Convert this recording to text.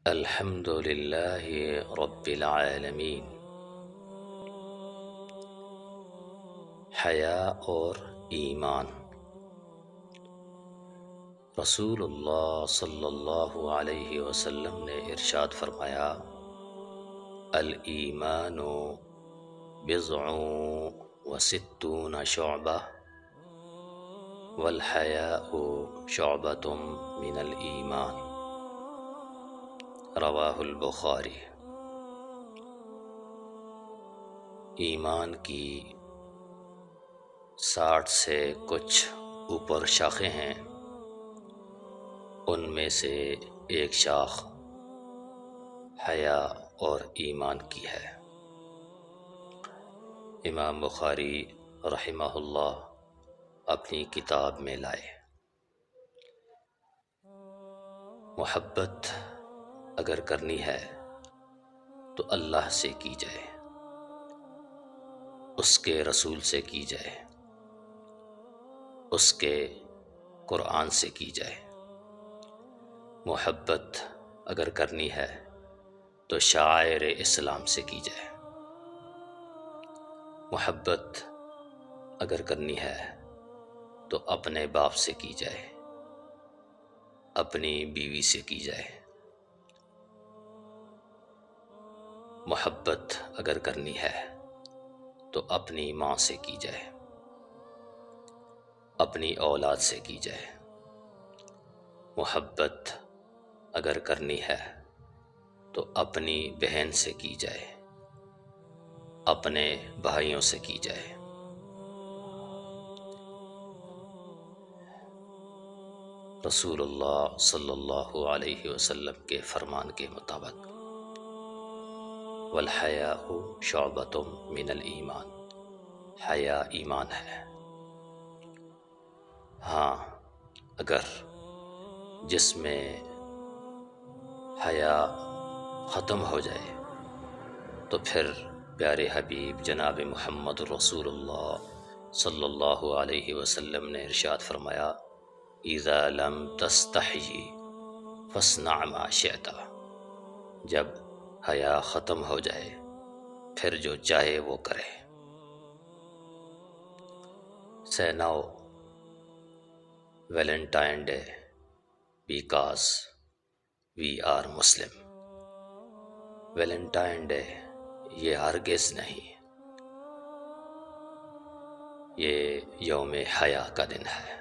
الحمد للہ رب العالمین۔ حیا اور ایمان۔ رسول اللہ صلی اللہ علیہ وسلم نے ارشاد فرمایا، الایمان بضع وستون شعبہ والحیاء شعبۃ من الایمان، رواہ البخاری۔ ایمان کی 60 سے کچھ اوپر شاخیں ہیں، ان میں سے ایک شاخ حیا اور ایمان کی ہے۔ امام بخاری رحمہ اللہ اپنی کتاب میں لائے، محبت اگر کرنی ہے تو اللہ سے کی جائے، اس کے رسول سے کی جائے، اس کے قرآن سے کی جائے۔ محبت اگر کرنی ہے تو شاعر اسلام سے کی جائے۔ محبت اگر کرنی ہے تو اپنے باپ سے کی جائے، اپنی بیوی سے کی جائے۔ محبت اگر کرنی ہے تو اپنی ماں سے کی جائے، اپنی اولاد سے کی جائے۔ محبت اگر کرنی ہے تو اپنی بہن سے کی جائے، اپنے بھائیوں سے کی جائے۔ رسول اللہ صلی اللہ علیہ وسلم کے فرمان کے مطابق، والحیاء شعبۃ من الایمان، حیا ایمان ہے۔ ہاں، اگر جس میں حیا ختم ہو جائے تو پھر پیارے حبیب جناب محمد رسول اللہ صلی اللہ علیہ وسلم نے ارشاد فرمایا، اذا لم تستحی فاصنع ما شئت۔ جب حیا ختم ہو جائے پھر جو چاہے وہ کرے۔ Say now Valentine Day because we are Muslim۔ Valentine day یہ ہرگز نہیں، یہ یوم حیا کا دن ہے۔